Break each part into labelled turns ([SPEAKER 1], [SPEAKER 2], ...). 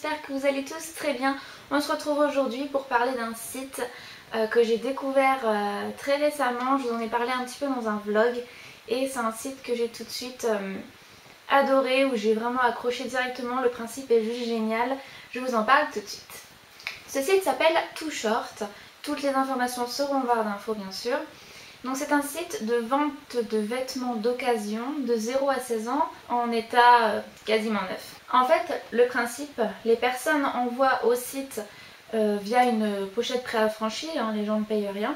[SPEAKER 1] j'espère que vous allez tous très bien. On se retrouve aujourd'hui pour parler d'un site que j'ai découvert très récemment. Je vous en ai parlé un petit peu dans un vlog et c'est un site que j'ai tout de suite adoré, où j'ai vraiment accroché directement. Le principe est juste génial, je vous en parle tout de suite. Ce site s'appelle Too Short, toutes les informations seront en barre d'infos bien sûr. Donc c'est un site de vente de vêtements d'occasion de 0 à 16 ans en état quasiment neuf. En fait, le principe, les personnes envoient au site via une pochette préaffranchie, hein, les gens ne payent rien,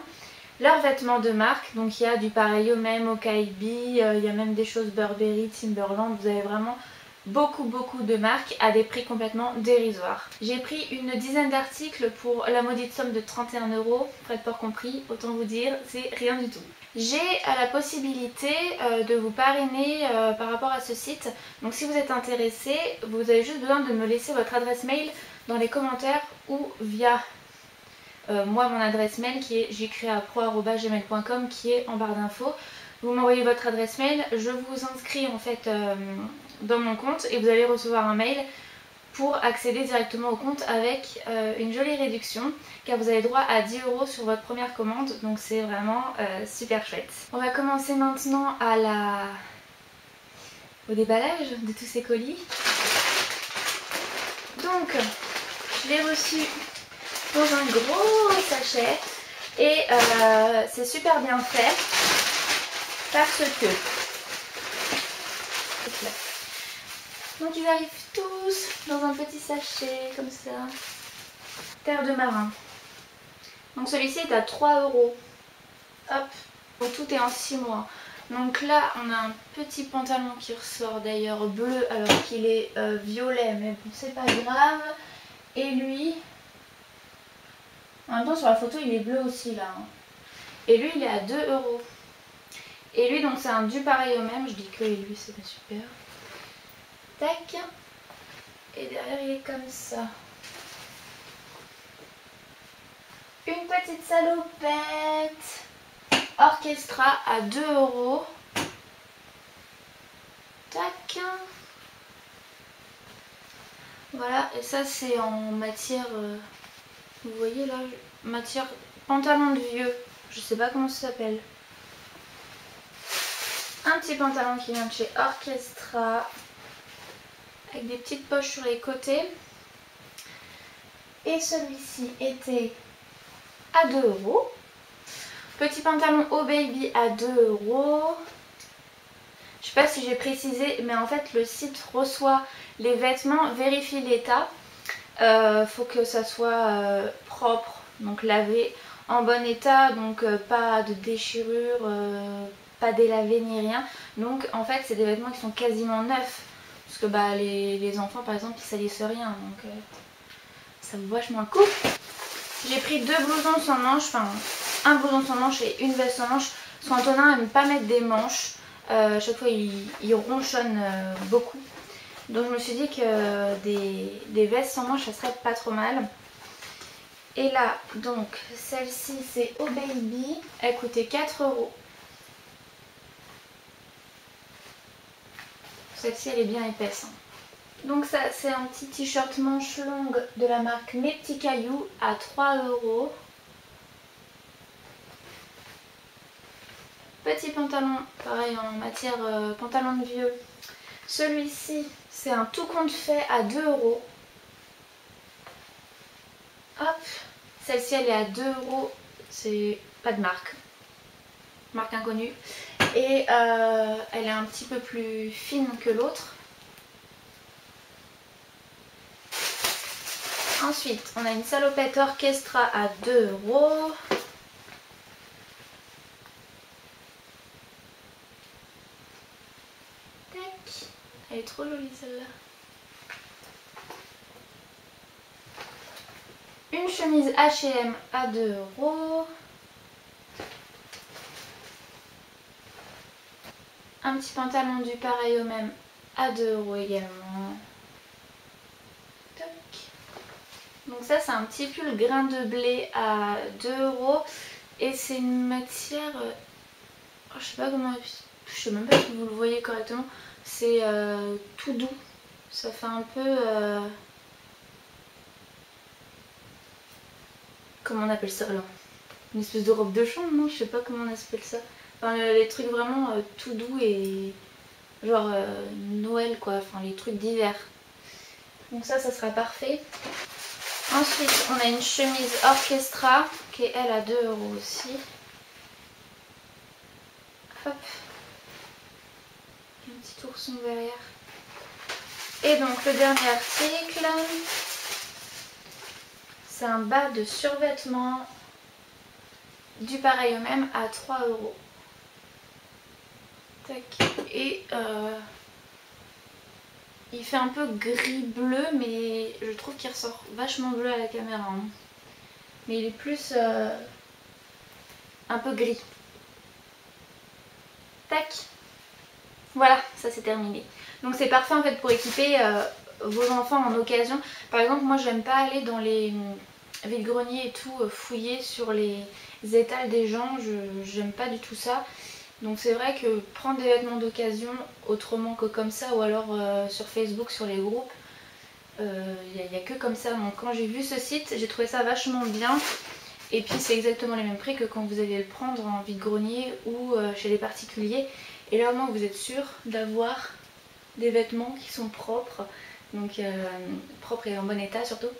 [SPEAKER 1] leurs vêtements de marque. Donc il y a du pareil au même, au KIB, il y a même des choses Burberry, Timberland, vous avez vraiment beaucoup de marques à des prix complètement dérisoires. J'ai pris une dizaine d'articles pour la maudite somme de 31 €, frais de port compris, autant vous dire, c'est rien du tout. J'ai la possibilité de vous parrainer par rapport à ce site, donc si vous êtes intéressé, vous avez juste besoin de me laisser votre adresse mail dans les commentaires ou via moi mon adresse mail qui est jcreapro@gmail.com qui est en barre d'infos. Vous m'envoyez votre adresse mail, je vous inscris en fait dans mon compte et vous allez recevoir un mail pour accéder directement au compte avec une jolie réduction, car vous avez droit à 10 € sur votre première commande, donc c'est vraiment super chouette. On va commencer maintenant au déballage de tous ces colis. Donc je l'ai reçu dans un gros sachet et c'est super bien fait parce que donc ils arrivent tous dans un petit sachet comme ça, terre de marin. Donc celui-ci est à 3 €. Hop, donc tout est en 6 mois. Donc là on a un petit pantalon qui ressort d'ailleurs bleu alors qu'il est violet, mais bon c'est pas grave. Et lui, en même temps sur la photo il est bleu aussi là. Et lui il est à 2 €. Et lui donc c'est un du pareil au même, je dis que et lui c'est pas super. Tac. Et derrière il est comme ça. Une petite salopette Orchestra à 2 €. Tac. Voilà, et ça c'est en matière, vous voyez là, matière pantalon de vieux. Je sais pas comment ça s'appelle. Un petit pantalon qui vient de chez Orchestra, avec des petites poches sur les côtés. Et celui-ci était à 2 €. Petit pantalon Oh Baby à 2 €. Je sais pas si j'ai précisé, mais en fait le site reçoit les vêtements, vérifie l'état. Faut que ça soit propre, donc lavé, en bon état, donc pas de déchirure, pas délavé ni rien. Donc en fait c'est des vêtements qui sont quasiment neufs. Parce que bah, les enfants par exemple ils salissent rien, donc ça vaut vachement le coup. J'ai pris 2 blousons sans manches, enfin un blouson sans manches et une veste sans manches. Parce qu'Antonin aime pas mettre des manches, chaque fois il ronchonne beaucoup. Donc je me suis dit que des vestes sans manches ça serait pas trop mal. Et là donc celle-ci c'est Oh Baby, elle coûtait 4 €. Celle-ci elle est bien épaisse. Donc ça c'est un petit t-shirt manche longue de la marque Mes Petits Cailloux à 3 €. Petit pantalon, pareil en matière pantalon de vieux. Celui-ci c'est un tout compte fait à 2 €. Hop, celle-ci elle est à 2 €, c'est pas de marque inconnue. Et elle est un petit peu plus fine que l'autre. Ensuite, on a une salopette Orchestra à 2 €. Tac, elle est trop jolie celle-là. Une chemise H&M à 2 €. Un petit pantalon du pareil au même à 2 € également. Tac. Donc ça c'est un petit pull grain de blé à 2 € et c'est une matière, je sais pas comment, je sais même pas si vous le voyez correctement, c'est tout doux, ça fait un peu comment on appelle ça là? Une espèce de robe de chambre, non? Je sais pas comment on appelle ça. Enfin, les trucs vraiment tout doux et genre Noël quoi, enfin les trucs d'hiver. Donc ça sera parfait. Ensuite, on a une chemise Orchestra qui est elle à 2 € aussi. Hop. Un petit ourson derrière. Et donc le dernier article, c'est un bas de survêtement du pareil au même à 3 €. Tac. Et il fait un peu gris bleu, mais je trouve qu'il ressort vachement bleu à la caméra. Hein. Mais il est plus un peu gris. Tac. Voilà, ça c'est terminé. Donc c'est parfait en fait pour équiper vos enfants en occasion. Par exemple, moi j'aime pas aller dans les vide-greniers et tout, fouiller sur les étals des gens. J'aime pas du tout ça. Donc c'est vrai que prendre des vêtements d'occasion autrement que comme ça, ou alors sur Facebook, sur les groupes, il n'y a que comme ça. Donc quand j'ai vu ce site, j'ai trouvé ça vachement bien. Et puis c'est exactement les mêmes prix que quand vous allez le prendre en vide-grenier ou chez les particuliers. Et là au moins vous êtes sûr d'avoir des vêtements qui sont propres. Donc propres et en bon état surtout.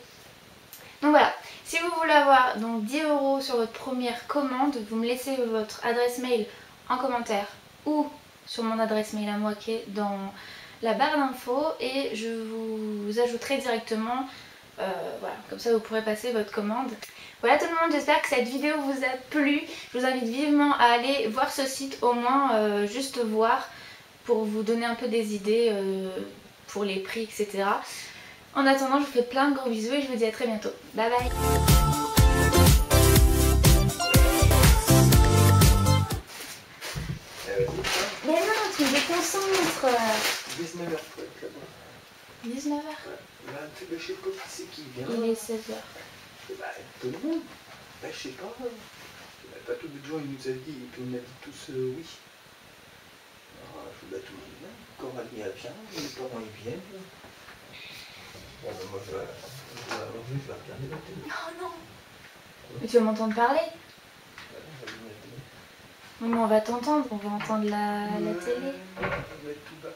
[SPEAKER 1] Donc voilà, si vous voulez avoir donc 10 € sur votre première commande, vous me laissez votre adresse mail en commentaire ou sur mon adresse mail à moi qui est dans la barre d'infos et je vous ajouterai directement, voilà, comme ça vous pourrez passer votre commande. Voilà tout le monde, j'espère que cette vidéo vous a plu. Je vous invite vivement à aller voir ce site, au moins juste voir pour vous donner un peu des idées pour les prix, etc. En attendant, je vous fais plein de gros bisous et je vous dis à très bientôt. Bye bye. Mais non, tu me déconcentres.
[SPEAKER 2] 19h, faut être là-bas.
[SPEAKER 1] 19h.
[SPEAKER 2] Ouais. Là, je sais pas qui c'est qui vient.
[SPEAKER 1] Il est 16h.
[SPEAKER 2] Bah, tout le monde. Bah, je sais pas. Pas tout de gens, il nous a dit, et puis on a dit tous oui. Alors, bah, tout le monde vient. Coralie elle vient, les parents ils viennent. Bon, bah, moi je vais regarder la télé.
[SPEAKER 1] Oh non. Mais tu vas m'entendre parler? Oui, mais on va t'entendre, on va entendre la télé.
[SPEAKER 2] On va mettre tout bas.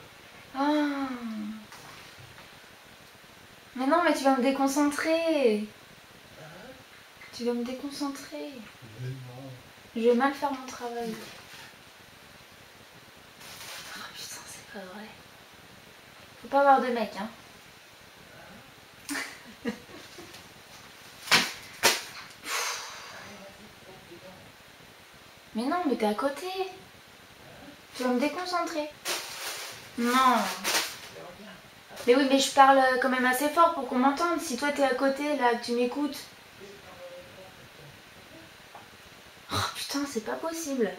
[SPEAKER 1] Ah. Mais non, mais tu vas me déconcentrer. Tu vas me déconcentrer.
[SPEAKER 2] Mais non.
[SPEAKER 1] Je vais mal faire mon travail. Oh putain, c'est pas vrai. Faut pas avoir de mec, hein. Mais non, mais t'es à côté. Tu vas me déconcentrer. Non. Mais oui, mais je parle quand même assez fort pour qu'on m'entende. Si toi t'es à côté, là, que tu m'écoutes. Oh putain, c'est pas possible.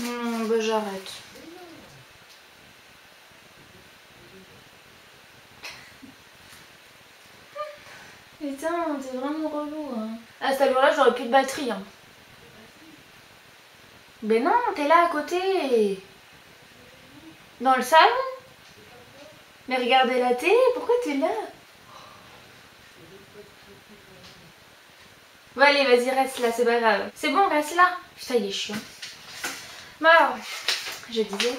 [SPEAKER 1] Non, bah j'arrête. Putain, t'es vraiment relou. Hein. À cet jour-là, j'aurais plus de batterie. Hein. Mais non, t'es là à côté. Dans le salon. Mais regardez la télé, pourquoi t'es là? Bon allez, vas-y, reste là, c'est pas grave. C'est bon, reste là. Putain, il est chiant. Bon alors, je disais...